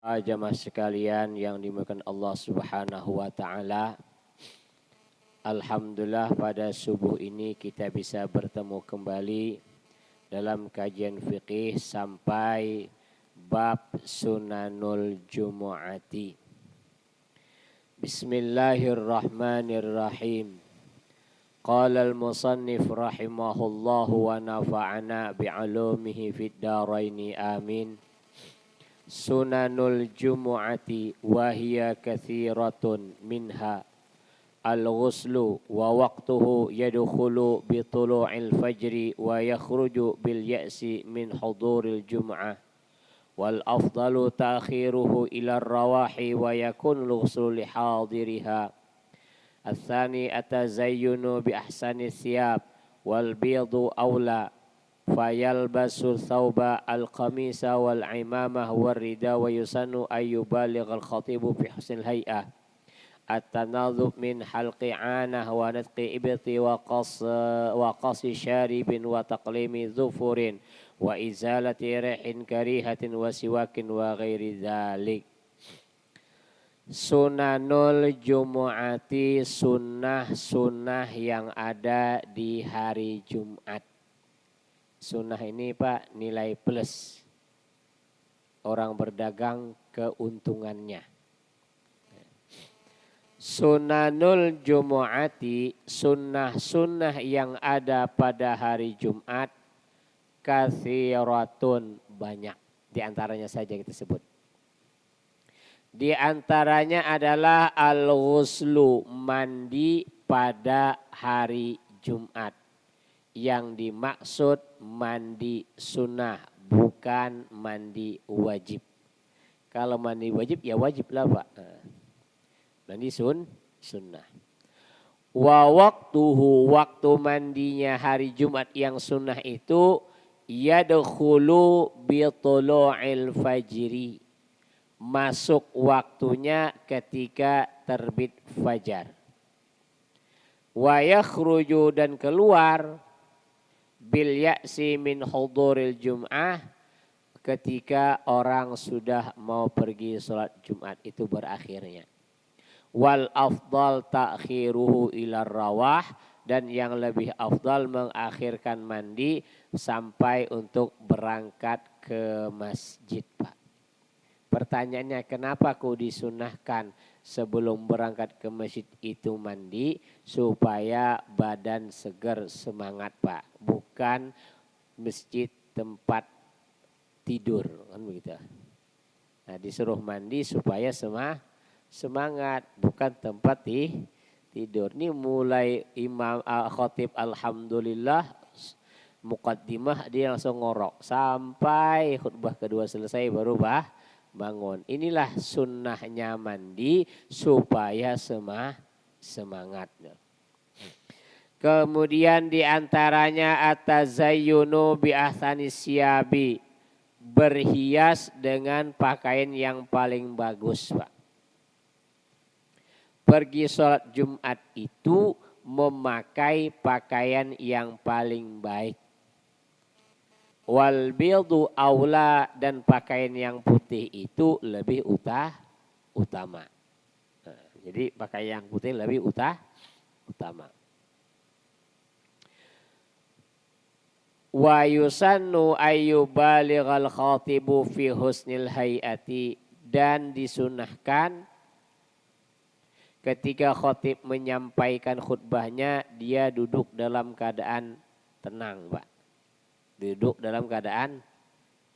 Jamaah sekalian yang dimuliakan Allah Subhanahu wa taala. Alhamdulillah pada subuh ini kita bisa bertemu kembali dalam kajian fikih sampai bab Sunanul Jumu'ati. Bismillahirrahmanirrahim. Qala al-musannif rahimahullahu wa nafa'ana bi'ulumihi fid dharaini amin. Sunanul Jumu'ati wahia kathiratun minha al-ghuslu wa waqtuhu yadkhulu bi tulu'il fajri wa yakhruju bil ya'si min huduril jum'ah wal afdalu ta'khiruhu ila rawahi wa yakun al-ghuslu li hadiriha. Athani atazayyunu bi ahsani thiyab wal bidu awla fayalbasu thawba al-qamisa wal imamah wal rida wa yusanu ayyubaligh al-khatibu fi husnil hay'ah at-tanadhub min halqi anah wa natqi ibti wa qasi syaribin wa taqlimi dhufurin wa izalati rihin karihatin wa siwakin wa ghairi dhalik. Sunanul Jumu'ati, sunnah-sunnah yang ada di hari Jumat. Sunnah ini Pak nilai plus. Orang berdagang keuntungannya. Sunanul Jumu'ati, sunnah-sunnah yang ada pada hari Jumat, kathiratun, banyak. Di antaranya saja kita sebut. Di antaranya adalah al-ghuslu, mandi pada hari Jumat. Yang dimaksud mandi sunnah, bukan mandi wajib. Kalau mandi wajib ya wajib lah Pak. Mandi sunnah. Wa waqtuhu, waktu mandinya hari Jumat yang sunnah itu yadkhulu bi tulu'il fajri. Masuk waktunya ketika terbit fajar. Wa yakhruju, dan keluar bil ya'si min huduril jum'ah, ketika orang sudah mau pergi sholat Jumat, itu berakhirnya. Wal afdal ta'khiruhu ila rawah, dan yang lebih afdal mengakhirkan mandi sampai untuk berangkat ke masjid Pak. Pertanyaannya, kenapa kau disunahkan sebelum berangkat ke masjid itu mandi? Supaya badan segar, semangat Pak. Bukan masjid tempat tidur, kan begitu. Nah, disuruh mandi supaya semangat, bukan tempat tidur. Ini mulai imam khatib alhamdulillah muqaddimah dia langsung ngorok sampai khutbah kedua selesai baru bangun. Inilah sunnahnya mandi supaya semangat. Kemudian diantaranya atazayyunu bi ahsanis siyabi, berhias dengan pakaian yang paling bagus Pak. Pergi sholat Jumat itu memakai pakaian yang paling baik. Wal bildu aula, dan pakaian yang putih itu lebih utama. Nah, jadi pakaian yang putih lebih utama. Wa yusannu ayyubalighal khatibu fi husnil hayati, dan disunahkan ketika khatib menyampaikan khutbahnya dia duduk dalam keadaan tenang Pak. Duduk dalam keadaan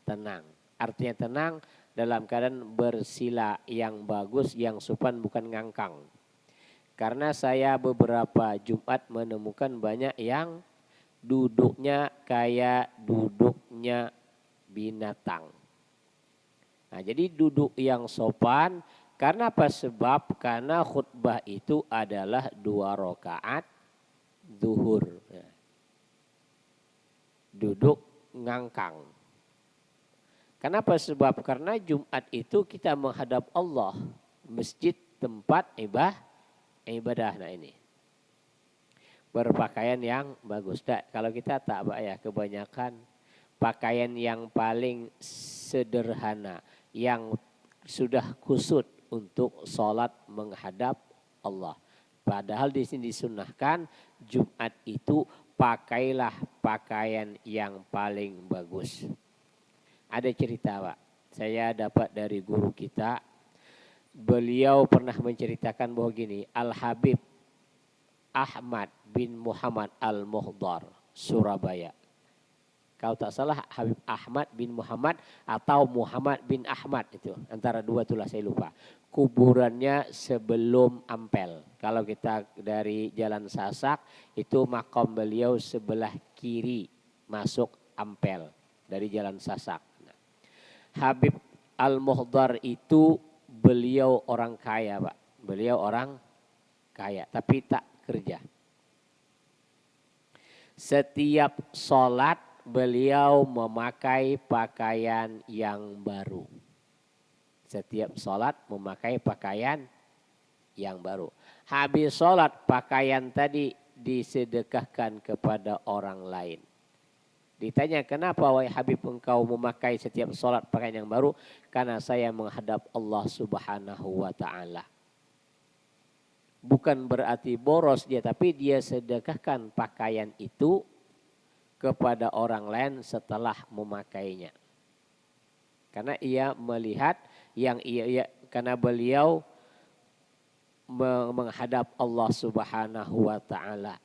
tenang. Artinya tenang dalam keadaan bersila yang bagus, yang sopan, bukan ngangkang. Karena saya beberapa Jumat menemukan banyak yang duduknya kayak duduknya binatang. Nah, jadi duduk yang sopan. Karena apa? Sebab karena khutbah itu adalah 2 rakaat zuhur. Duduk ngangkang. Kenapa? Sebab karena Jumat itu kita menghadap Allah. Masjid tempat ibadah. Nah ini. Berpakaian yang bagus. Kalau kita tak Pak ya, kebanyakan pakaian yang paling sederhana. Yang sudah kusut untuk sholat menghadap Allah. Padahal di sini disunahkan Jumat itu pakailah pakaian yang paling bagus. Ada cerita Pak, saya dapat dari guru kita. Beliau pernah menceritakan bahwa gini, Al-Habib Ahmad bin Muhammad Al-Muhdar, Surabaya. Kalau tak salah Habib Ahmad bin Muhammad atau Muhammad bin Ahmad itu. Antara dua itulah saya lupa. Kuburannya sebelum Ampel. Kalau kita dari Jalan Sasak itu makam beliau sebelah kiri masuk Ampel dari Jalan Sasak. Nah, Habib Al-Muhdar itu beliau orang kaya Pak. Beliau orang kaya tapi tak kerja. Setiap sholat beliau memakai pakaian yang baru. Setiap sholat memakai pakaian yang baru. Habis sholat pakaian tadi disedekahkan kepada orang lain. Ditanya kenapa wahai Habib engkau memakai setiap sholat pakaian yang baru? Karena saya menghadap Allah Subhanahu wa ta'ala. Bukan berarti boros dia, tapi dia sedekahkan pakaian itu kepada orang lain setelah memakainya. Karena ia melihat karena beliau menghadap Allah Subhanahu wa ta'ala.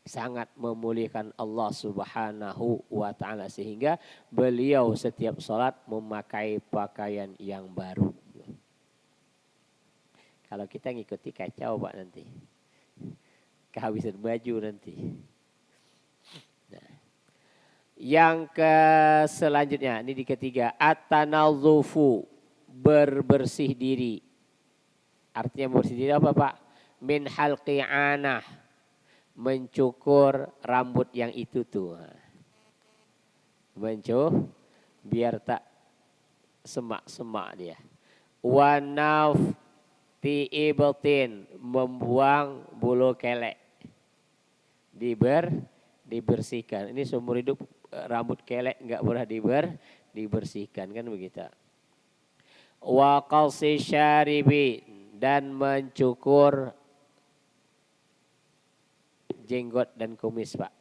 Sangat memuliakan Allah Subhanahu wa ta'ala. Sehingga beliau setiap sholat memakai pakaian yang baru. Kalau kita ngikuti kacau Pak nanti. Kehabisan baju nanti. Yang selanjutnya, ini di ketiga, at-tanazzufu, berbersih diri. Artinya bersih diri apa Pak? Min halqi anah, mencukur rambut yang itu tuh. Biar tak semak-semak dia. Wa nafti ibtin, membuang bulu kelek. Dibersihkan. Ini seumur hidup rambut kelek enggak pernah dibersihkan kan begitu. Wa qalsi syaribi, dan mencukur jenggot dan kumis Pak.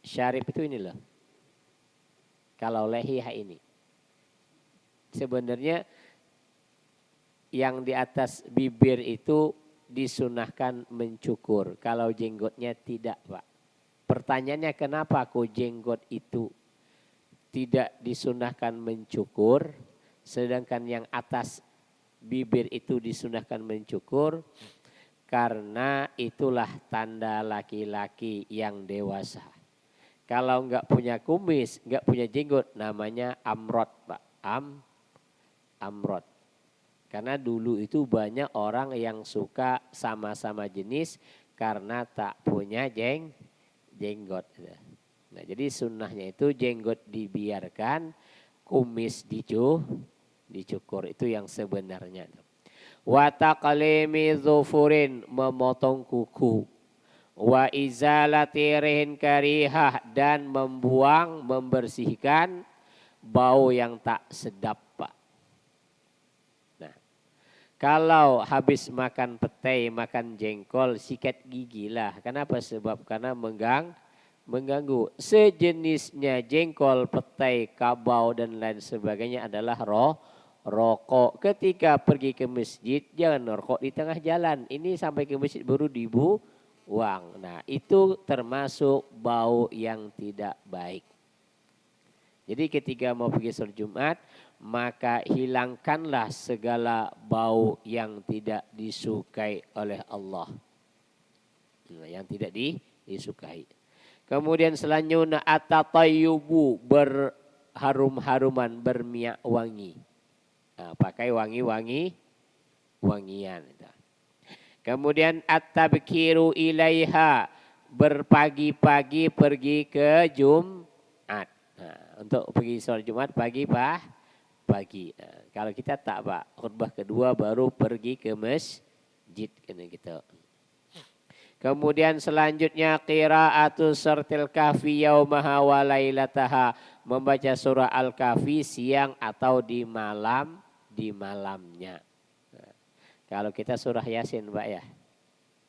Syarib itu ini loh. Kalau lehiyah ini. Sebenarnya yang di atas bibir itu disunahkan mencukur. Kalau jenggotnya tidak Pak. Pertanyaannya kenapa kok jenggot itu tidak disunahkan mencukur, sedangkan yang atas bibir itu disunahkan mencukur? Karena itulah tanda laki-laki yang dewasa. Kalau enggak punya kumis, enggak punya jenggot, namanya amrot Pak. Amrot. Karena dulu itu banyak orang yang suka sama-sama jenis karena tak punya jenggot. Nah, jadi sunnahnya itu jenggot dibiarkan, kumis dicukur. Itu yang sebenarnya. Wa taqlimi dhufurin, memotong kuku. Wa izalati rihin karihah, dan membersihkan bau yang tak sedap Pak. Nah, kalau habis makan petai, makan jengkol, sikat gigi lah. Kenapa? Sebab karena mengganggu. Sejenisnya jengkol, petai, kabau dan lain sebagainya adalah rokok. Ketika pergi ke masjid jangan rokok di tengah jalan. Ini sampai ke masjid baru dibuang. Nah, itu termasuk bau yang tidak baik. Jadi ketika mau pergi sholat Jumat, maka hilangkanlah segala bau yang tidak disukai oleh Allah. Yang tidak disukai. Kemudian selanjutnya at-tatayyubu, berharum-haruman, berminyak wangi. Nah, pakai wangian. Kemudian at-tabkiru ilaiha, berpagi-pagi pergi ke Jumat. Nah, untuk pergi sholat Jumat pagi. Nah, kalau kita tak Pak, khutbah kedua baru pergi ke masjid gitu. Kemudian selanjutnya qira'atu surtil kahfi yaumaha wa lailataha, membaca surah Al-Kahfi siang atau di malamnya. Nah, kalau kita surah Yasin, Pak ya.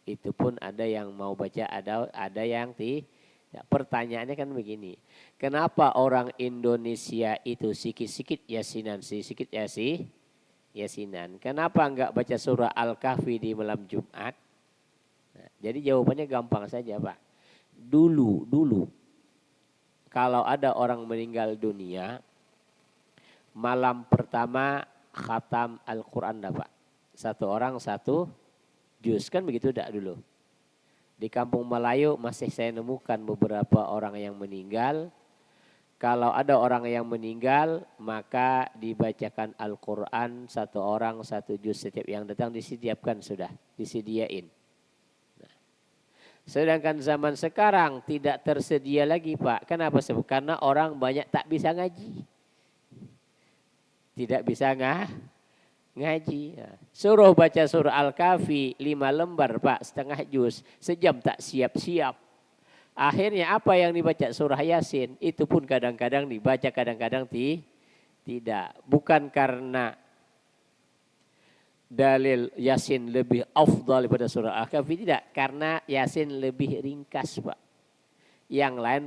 Itu pun ada yang mau baca, ada yang tidak. Pertanyaannya kan begini. Kenapa orang Indonesia itu sikit-sikit yasinan, sikit yasinan? Kenapa enggak baca surah Al-Kahfi di malam Jumat? Nah, jadi jawabannya gampang saja, Pak. Dulu kalau ada orang meninggal dunia, malam pertama khatam Al-Quran, Pak. Satu orang satu juz, kan begitu dak dulu. Di kampung Melayu masih saya nemukan beberapa orang yang meninggal. Kalau ada orang yang meninggal, maka dibacakan Al-Quran satu orang satu juz, setiap yang datang disediakan sudah, disediain. Sedangkan zaman sekarang tidak tersedia lagi, Pak. Kenapa? Karena orang banyak tak bisa ngaji. Tidak bisa ngaji. Suruh baca surah Al-Kahfi 5 lembar, Pak, setengah juz. Sejam tak siap-siap. Akhirnya apa yang dibaca surah Yasin? Itu pun kadang-kadang dibaca, kadang-kadang tidak. Bukan karena dalil Yasin lebih afdal daripada surah Al-Kahfi, tidak, karena Yasin lebih ringkas, Pak. Yang lain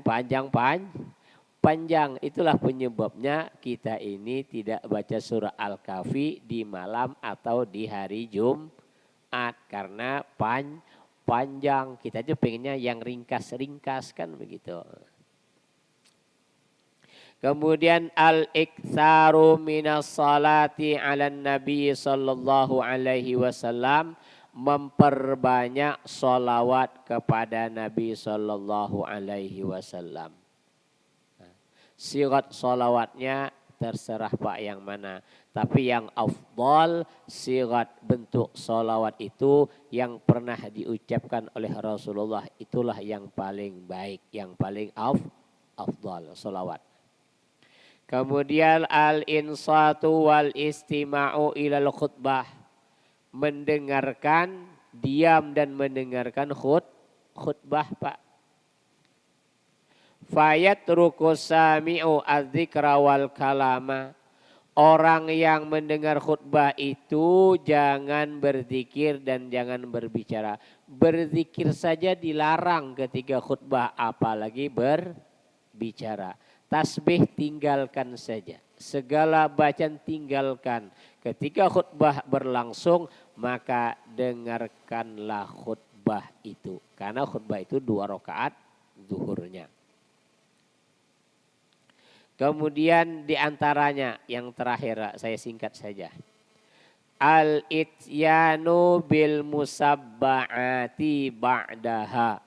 panjang. Itulah penyebabnya kita ini tidak baca surah Al-Kahfi di malam atau di hari Jumat, karena panjang. Kita aja pengennya yang ringkas kan begitu. Kemudian al-iktsaru minas salati ala nabi sallallahu alaihi wasallam, memperbanyak salawat kepada Nabi sallallahu alaihi wasallam. Sirat salawatnya terserah, Pak, yang mana. Tapi yang afdal sirat bentuk salawat itu yang pernah diucapkan oleh Rasulullah, itulah yang paling baik, yang paling afdal salawat. Kemudian al-insatu wal istima'u ilal khutbah, mendengarkan, diam dan mendengarkan khutbah, Pak. Fayatruku sami'u adzikra wal kalama, orang yang mendengar khutbah itu jangan berzikir dan jangan berbicara. Berzikir saja dilarang ketika khutbah, apalagi berbicara. Tasbih tinggalkan saja. Segala bacaan tinggalkan. Ketika khutbah berlangsung, maka dengarkanlah khutbah itu. Karena khutbah itu 2 rakaat zuhurnya. Kemudian diantaranya yang terakhir, saya singkat saja. Al-ityanu bil musabba'ati ba'daha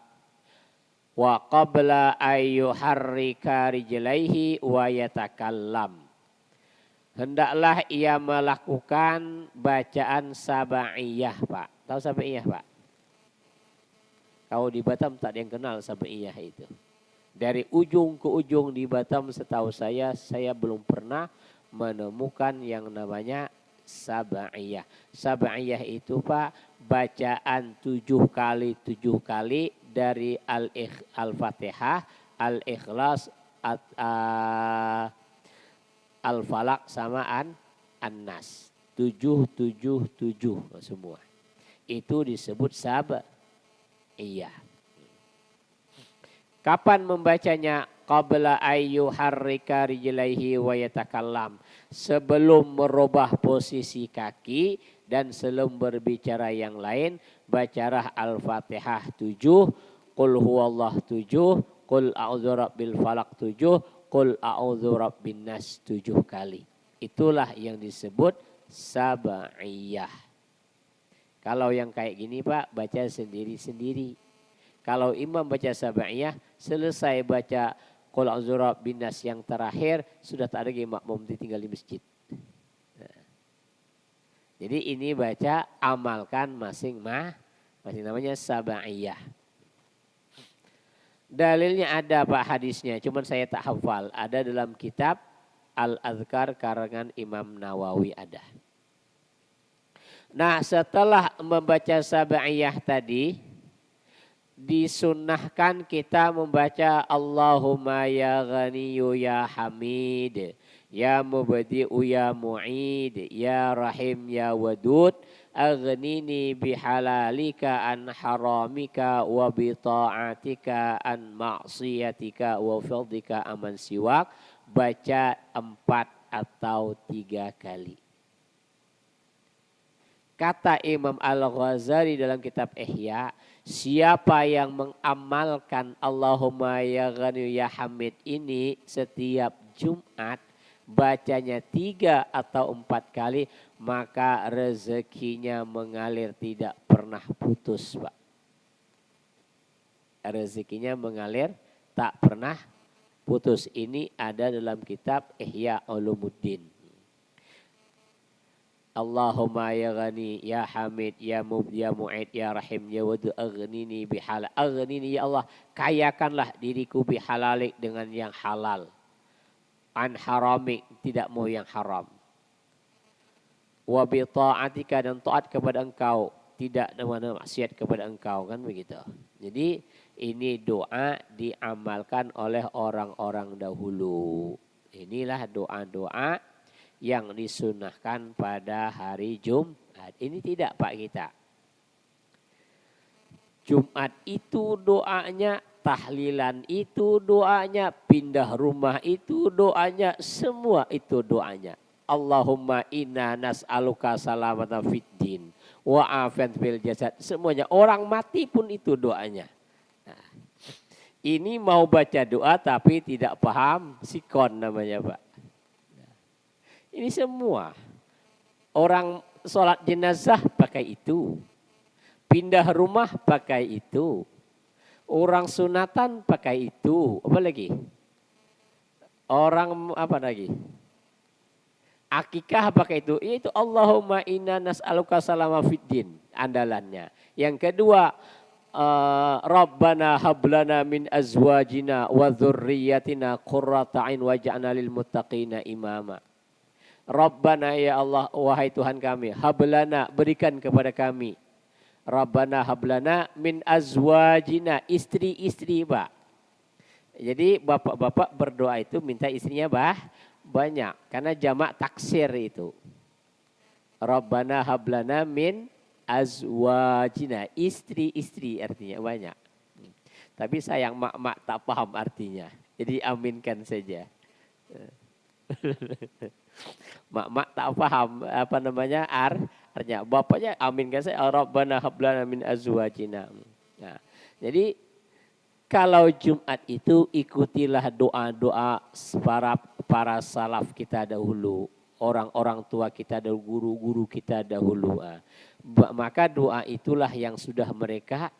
wa qabla ayyuharrika rijlaihi wa yatakallam. Hendaklah ia melakukan bacaan sab'iyah, Pak. Tahu sab'iyah, Pak? Kalau di Batam tak ada yang kenal sab'iyah itu. Dari ujung ke ujung di Batam setahu saya belum pernah menemukan yang namanya sab'iyah. Sab'iyah itu, Pak, bacaan 7 kali dari Al-Fatihah, Al-Ikhlas, Al-Falaq sama An-Nas. 7 semua. Itu disebut sab'iyah. Kapan membacanya? Qabla ayyuharrika rijlaihi wa yatakallam. Sebelum merubah posisi kaki dan sebelum berbicara yang lain, bacalah Al-Fatihah 7, Qul huwallah 7, Qul a'udzu rabbil falaq 7, Qul a'udzu rabbin nas 7 kali. Itulah yang disebut sab'iyah. Kalau yang kayak gini, Pak, baca sendiri-sendiri. Kalau imam baca sab'iyah, selesai baca Qul a'udzu rabbin nas yang terakhir, sudah tak ada lagi makmum, tinggal di masjid. Jadi ini baca, amalkan masing namanya sab'iyah. Dalilnya ada, Pak, hadisnya, cuman saya tak hafal. Ada dalam kitab Al-Adhkar karangan Imam Nawawi ada. Nah, setelah membaca sab'iyah tadi, Disunnahkan kita membaca Allahumma ya Ghaniyu ya Hamid, ya Mubadi'u ya Mu'id, ya Rahim ya Wadud, aghnini bihalalika an haramika wa bita'atika an ma'siyatika wa fadlika aman siwak. Baca 4 atau 3 kali. Kata Imam Al-Ghazali dalam kitab Ihya, siapa yang mengamalkan Allahumma ya Ghani ya Hamid ini setiap Jumat, bacanya 3 atau 4 kali, maka rezekinya mengalir tidak pernah putus, Pak. Rezekinya mengalir tak pernah putus. Ini ada dalam kitab Ihya Ulumuddin. Allahumma ya Ghani, ya Hamid, ya Mubdi, ya Mu'id, ya Rahim, ya Wadud, aghnini bihalal. Aghnini ya Allah, kayakanlah diriku bihalalik dengan yang halal. An haramik, tidak mau yang haram. Wa bi ta'atika, dan taat kepada engkau, tidak dengan maksiat kepada engkau, kan begitu. Jadi ini doa diamalkan oleh orang-orang dahulu. Inilah doa-doa yang disunahkan pada hari Jumat. Ini tidak Pak kita. Jumat itu doanya, tahlilan itu doanya, pindah rumah itu doanya, semua itu doanya. Allahumma inna nas'aluka salamata fid din wa afiyatan fil jasad. Semuanya, orang mati pun itu doanya. Nah, ini mau baca doa tapi tidak paham sikon namanya Pak. Ini semua. Orang sholat jenazah pakai itu. Pindah rumah pakai itu. Orang sunatan pakai itu. Apa lagi? Orang apa lagi? Akikah pakai itu. Itu Allahumma inna nas'aluka salama fiddin. Andalannya. Yang kedua, Rabbana hablana min azwajina wa dzurriyyatina qurrata a'yun waj'alna lil muttaqina imama. Rabbana ya Allah, wahai Tuhan kami, hablana, berikan kepada kami. Rabbana hablana min azwajina, istri-istri Pak. Jadi bapak-bapak berdoa itu minta istrinya banyak. Karena jamak taksir itu. Rabbana hablana min azwajina, istri-istri artinya banyak. Tapi sayang mak-mak tak paham artinya. Jadi aminkan saja. Mak-mak tak paham apa namanya artinya. Bapaknya aminkan saya, Rabbana hablana min azwajina. Nah, jadi kalau Jumat itu ikutilah doa-doa para salaf kita dahulu, orang-orang tua kita dahulu, guru-guru kita dahulu. Maka doa itulah yang sudah mereka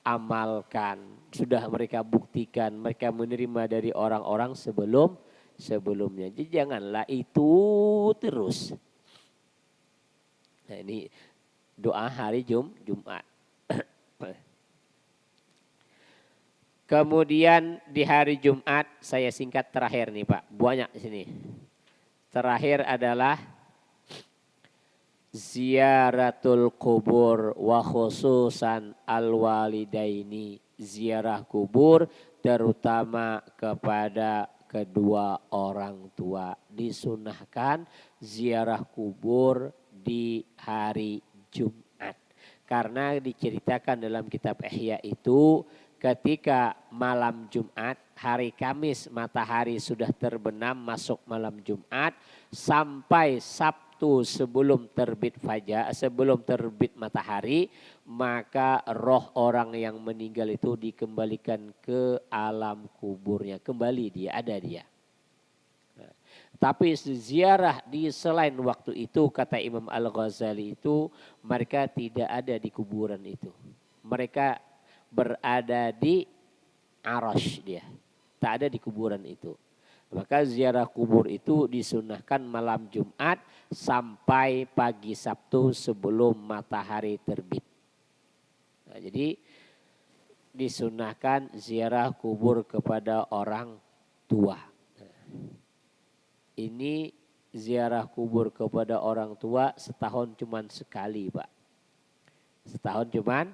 amalkan, sudah mereka buktikan, mereka menerima dari orang-orang sebelumnya. Jadi janganlah itu terus. Nah, ini doa hari Jumat. Kemudian di hari Jumat, saya singkat terakhir nih Pak, banyak di sini. Terakhir adalah ziaratul kubur wa khususan al-walidaini. Ziarah kubur terutama kepada kedua orang tua. Disunahkan ziarah kubur di hari Jumat. Karena diceritakan dalam kitab Ihya itu ketika malam Jumat, hari Kamis matahari sudah terbenam masuk malam Jumat sampai Sabtu sebelum terbit fajar, sebelum terbit matahari, maka roh orang yang meninggal itu dikembalikan ke alam kuburnya, kembali dia, ada dia. Nah, tapi ziarah di selain waktu itu, kata Imam Al-Ghazali itu, mereka tidak ada di kuburan itu. Mereka berada di Arash dia. Tak ada di kuburan itu. Maka ziarah kubur itu disunahkan malam Jumat sampai pagi Sabtu sebelum matahari terbit. Nah, jadi disunahkan ziarah kubur kepada orang tua. Nah, ini ziarah kubur kepada orang tua setahun cuman sekali Pak. Setahun cuman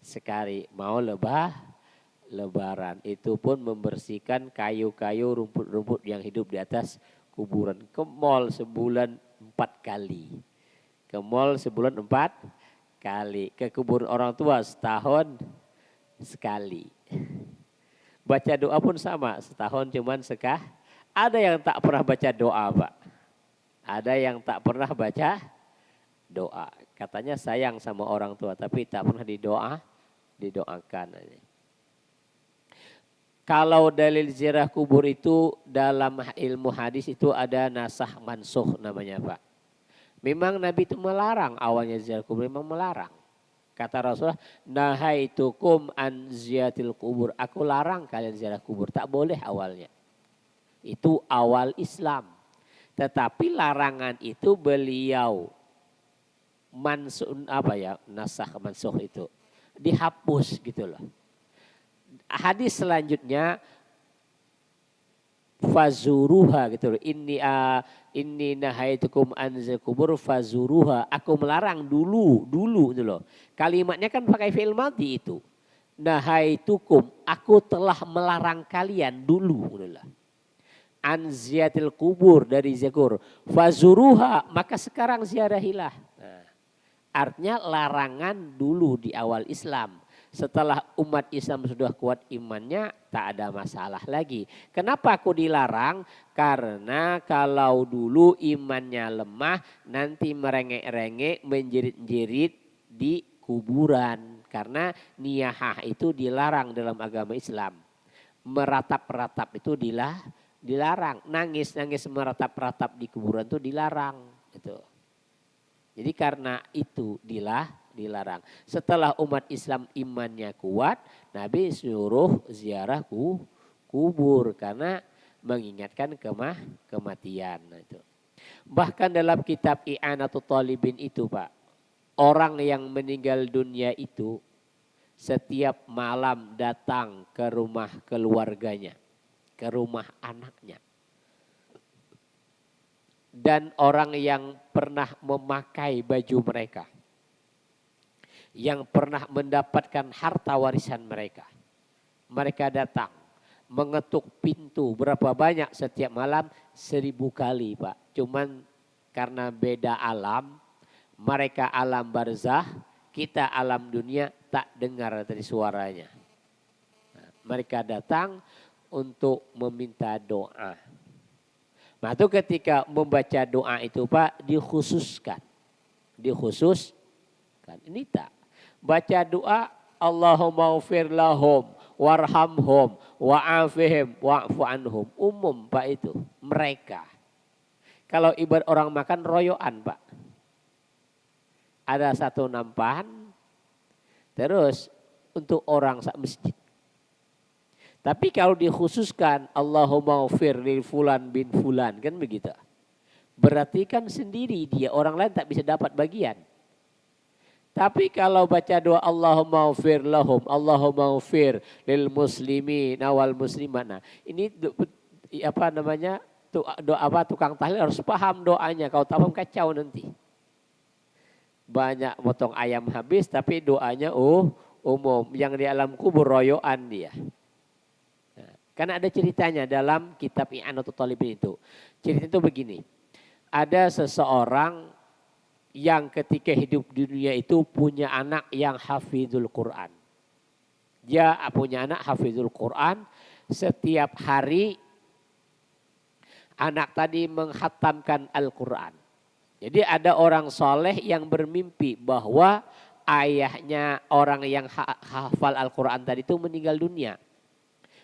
sekali. Mau lebaran. Itu pun membersihkan kayu-kayu, rumput-rumput yang hidup di atas kuburan. Ke mall sebulan 4 kali. Ke mall sebulan 4 kali. Ke kuburan orang tua setahun sekali. Baca doa pun sama, setahun cuman sekah. Ada yang tak pernah baca doa, Pak. Ada yang tak pernah baca doa. Katanya sayang sama orang tua, tapi tak pernah didoakan. Kalau dalil ziarah kubur itu dalam ilmu hadis itu ada nasah mansuh namanya, Pak. Memang Nabi itu melarang awalnya ziarah kubur, memang melarang. Kata Rasulullah, nahaitukum an ziyatil kubur. Aku larang kalian ziarah kubur, tak boleh awalnya. Itu awal Islam. Tetapi larangan itu beliau nasah mansuh itu dihapus gitu loh. Hadis selanjutnya fazuruha gitu loh. Inni nahaitukum an kubur fazuruha. Aku melarang dulu gitu loh. Kalimatnya kan pakai fi'il madhi itu. Nahaitukum, aku telah melarang kalian dulu gitu loh. An ziyatil kubur, dari zikur. Fazuruha, maka sekarang ziarahilah. Nah, artinya larangan dulu di awal Islam. Setelah umat Islam sudah kuat imannya, tak ada masalah lagi. Kenapa aku dilarang? Karena kalau dulu imannya lemah, nanti merengek-rengek, menjerit-jerit di kuburan. Karena niyahah itu dilarang dalam agama Islam. Meratap-ratap itu dilarang. Nangis-nangis meratap-ratap di kuburan itu dilarang. Gitu. Jadi karena itu dilarang. Setelah umat Islam imannya kuat, Nabi suruh ziarah kubur karena mengingatkan kematian. Itu. Bahkan dalam kitab I'anatul Talibin itu, Pak, orang yang meninggal dunia itu setiap malam datang ke rumah keluarganya, ke rumah anaknya. Dan orang yang pernah memakai baju mereka, yang pernah mendapatkan harta warisan mereka. Mereka datang mengetuk pintu berapa banyak setiap malam? 1000 kali, Pak. Cuman karena beda alam, mereka alam barzah, kita alam dunia, tak dengar dari suaranya. Nah, mereka datang untuk meminta doa. Nah itu ketika membaca doa itu, Pak, dikhususkan. Ini tak. Baca doa, Allahumma ufir lahum, warhamhum, wa'afihim, wa'fu anhum. Umum, Pak, itu. Mereka. Kalau ibarat orang makan royoan, Pak. Ada satu nampan, terus untuk orang sak masjid. Tapi kalau dikhususkan Allahumma ufir lil fulan bin fulan, kan begitu. Berarti kan sendiri dia, orang lain tak bisa dapat bagian. Tapi kalau baca doa Allahumma ufir lahum, Allahumma ufir lil muslimin wal muslimat. Nah, ini apa namanya? Doa tukang tahlil harus paham doanya. Kalau tak paham kacau nanti. Banyak motong ayam habis tapi doanya umum. Yang di alam kubur royoan dia. Karena ada ceritanya dalam kitab I'anatul Talibin itu. Cerita itu begini. Ada seseorang yang ketika hidup di dunia itu punya anak yang hafizul Quran. Dia punya anak hafizul Quran. Setiap hari anak tadi menghatamkan Al-Quran. Jadi ada orang soleh yang bermimpi bahwa ayahnya orang yang hafal Al-Quran tadi itu meninggal dunia.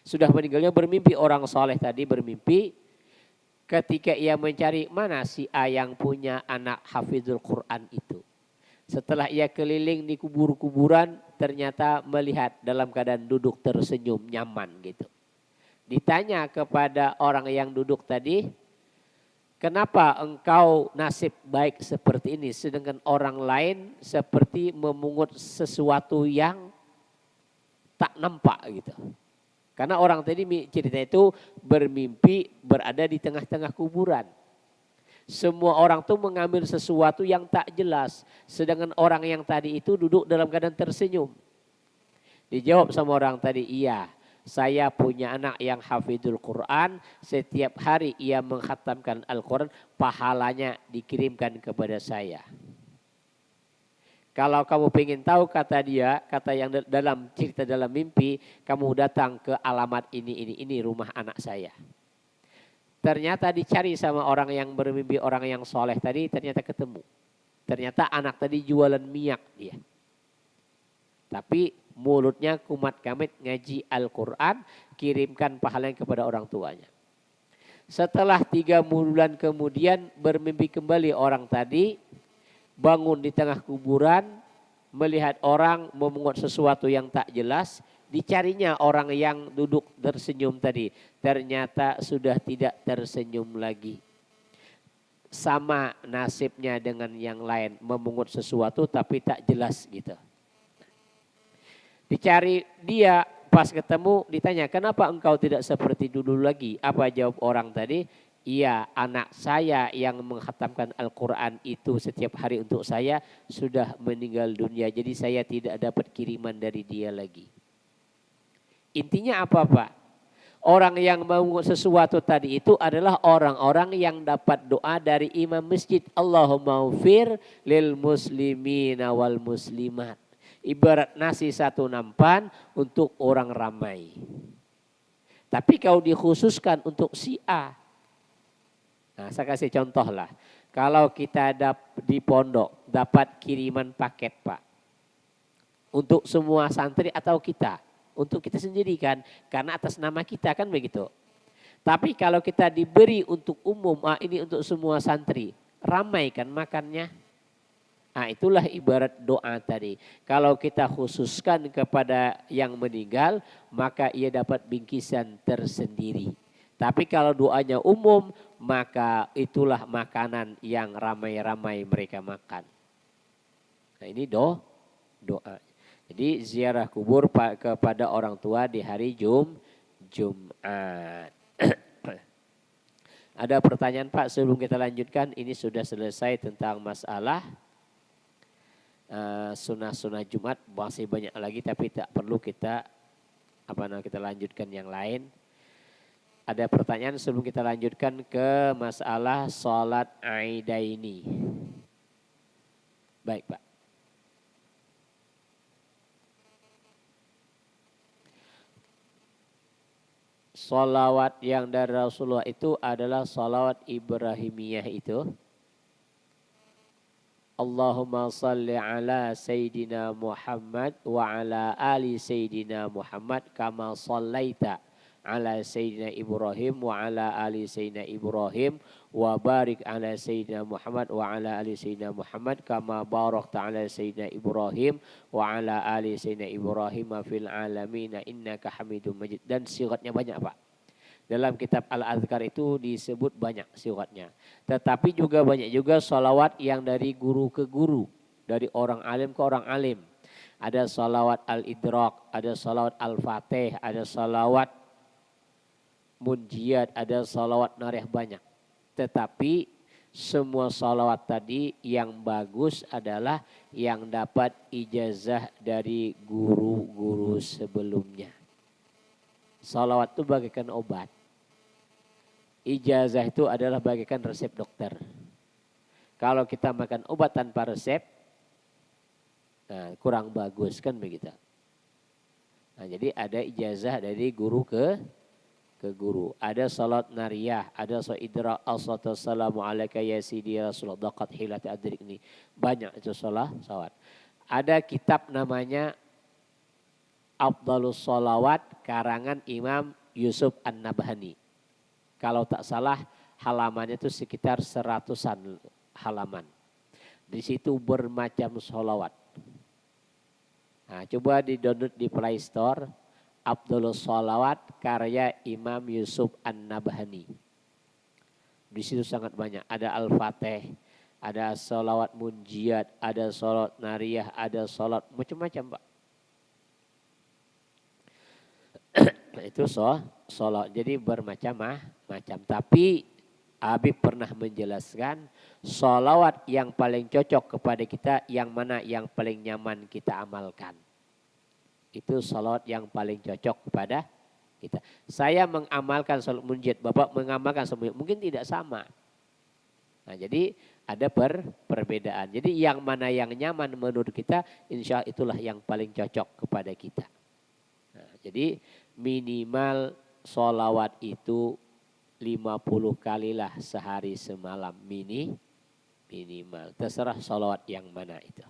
Sudah meninggalnya bermimpi, orang soleh tadi bermimpi ketika ia mencari mana si A yang punya anak hafizul Quran itu. Setelah ia keliling di kuburan ternyata melihat dalam keadaan duduk tersenyum nyaman gitu. Ditanya kepada orang yang duduk tadi, kenapa engkau nasib baik seperti ini sedangkan orang lain seperti memungut sesuatu yang tak nampak gitu. Karena orang tadi cerita itu bermimpi berada di tengah-tengah kuburan. Semua orang tuh mengambil sesuatu yang tak jelas. Sedangkan orang yang tadi itu duduk dalam keadaan tersenyum. Dijawab sama orang tadi, iya. Saya punya anak yang hafidul Quran, setiap hari ia mengkhatamkan Al-Quran, pahalanya dikirimkan kepada saya. Kalau kamu ingin tahu, kata dia, kata yang dalam cerita dalam mimpi, kamu datang ke alamat ini rumah anak saya. Ternyata dicari sama orang yang bermimpi, orang yang soleh tadi, ternyata ketemu. Ternyata anak tadi jualan minyak dia. Tapi mulutnya kumat kamit ngaji Al-Quran, kirimkan pahalanya kepada orang tuanya. Setelah 3 bulan kemudian bermimpi kembali orang tadi, bangun di tengah kuburan, melihat orang memungut sesuatu yang tak jelas, dicarinya orang yang duduk tersenyum tadi. Ternyata sudah tidak tersenyum lagi. Sama nasibnya dengan yang lain, memungut sesuatu tapi tak jelas gitu. Dicari dia, pas ketemu ditanya, kenapa engkau tidak seperti dulu lagi? Apa jawab orang tadi? Iya, anak saya yang menghatamkan Al-Quran itu setiap hari untuk saya sudah meninggal dunia. Jadi saya tidak dapat kiriman dari dia lagi. Intinya apa Pak? Orang yang mau sesuatu tadi itu adalah orang-orang yang dapat doa dari imam masjid. Allahumma ufir lil muslimina wal muslimat. Ibarat nasi satu nampan untuk orang ramai. Tapi kalau dikhususkan untuk si A. Nah, saya kasih contoh lah. Kalau kita di pondok dapat kiriman paket Pak. Untuk semua santri atau kita. Untuk kita sendiri kan. Karena atas nama kita kan begitu. Tapi kalau kita diberi untuk umum, ini untuk semua santri. Ramai kan makannya. Nah itulah ibarat doa tadi. Kalau kita khususkan kepada yang meninggal, maka ia dapat bingkisan tersendiri. Tapi kalau doanya umum, maka itulah makanan yang ramai-ramai mereka makan. Nah ini doa. Jadi ziarah kubur kepada orang tua di hari Jumat. Ada pertanyaan Pak sebelum kita lanjutkan? Ini sudah selesai tentang masalah sunnah-sunnah Jumat. Masih banyak lagi tapi tak perlu kita lanjutkan yang lain. Ada pertanyaan sebelum kita lanjutkan ke masalah sholat Aidaini. Baik Pak. Salawat yang dari Rasulullah itu adalah salawat Ibrahimiyah itu. Allahumma salli ala Sayyidina Muhammad wa ala ali Sayyidina Muhammad kama sallaita ala Sayyidina Ibrahim wa ala ali Sayyidina Ibrahim wa barik ala Sayyidina Muhammad wa ala ali Sayyidina Muhammad kama barakta ala Sayyidina Ibrahim wa ala ali Sayyidina Ibrahim fil alamin innaka Hamidum Majid. Dan siratnya banyak Pak. Dalam kitab Al-Adhkar itu disebut banyak siratnya. Tetapi juga banyak juga salawat yang dari guru ke guru. Dari orang alim ke orang alim. Ada salawat Al-Idrak, ada salawat Al-Fatih, ada salawat Munjiyat, ada salawat Narih banyak. Tetapi semua salawat tadi yang bagus adalah yang dapat ijazah dari guru-guru sebelumnya. Salawat itu bagaikan obat. Ijazah itu adalah bagaikan resep dokter. Kalau kita makan obat tanpa resep, kurang bagus kan begitu. Nah, jadi ada ijazah dari guru ke guru. Ada salat nariyah, ada salat idrak, assalamu alaika ya sidi Rasulullah daqat hilati adrik ini. Banyak itu salawat. Ada kitab namanya Afdhalus Sholawat karangan Imam Yusuf An-Nabhani. Kalau tak salah halamannya itu sekitar 100-an halaman. Di situ bermacam sholawat. Nah, coba di-download di Play Store. Afdhalus Sholawat karya Imam Yusuf An-Nabhani. Di situ sangat banyak. Ada Al-Fatih, ada sholawat Munjiyat, ada sholawat Nariyah, ada sholawat macam-macam Pak. Itu sholawat. Jadi bermacam-macam. Tapi Habib pernah menjelaskan sholawat yang paling cocok kepada kita yang mana yang paling nyaman kita amalkan. itu salawat yang paling cocok kepada kita. Saya mengamalkan salat munjid, Bapak mengamalkan salat munjid, mungkin tidak sama. Nah, jadi ada perbedaan. Jadi yang mana yang nyaman menurut kita, insya Allah itulah yang paling cocok kepada kita. Nah, jadi minimal sholawat itu 50 kalilah sehari semalam minimal. Terserah sholawat yang mana itu.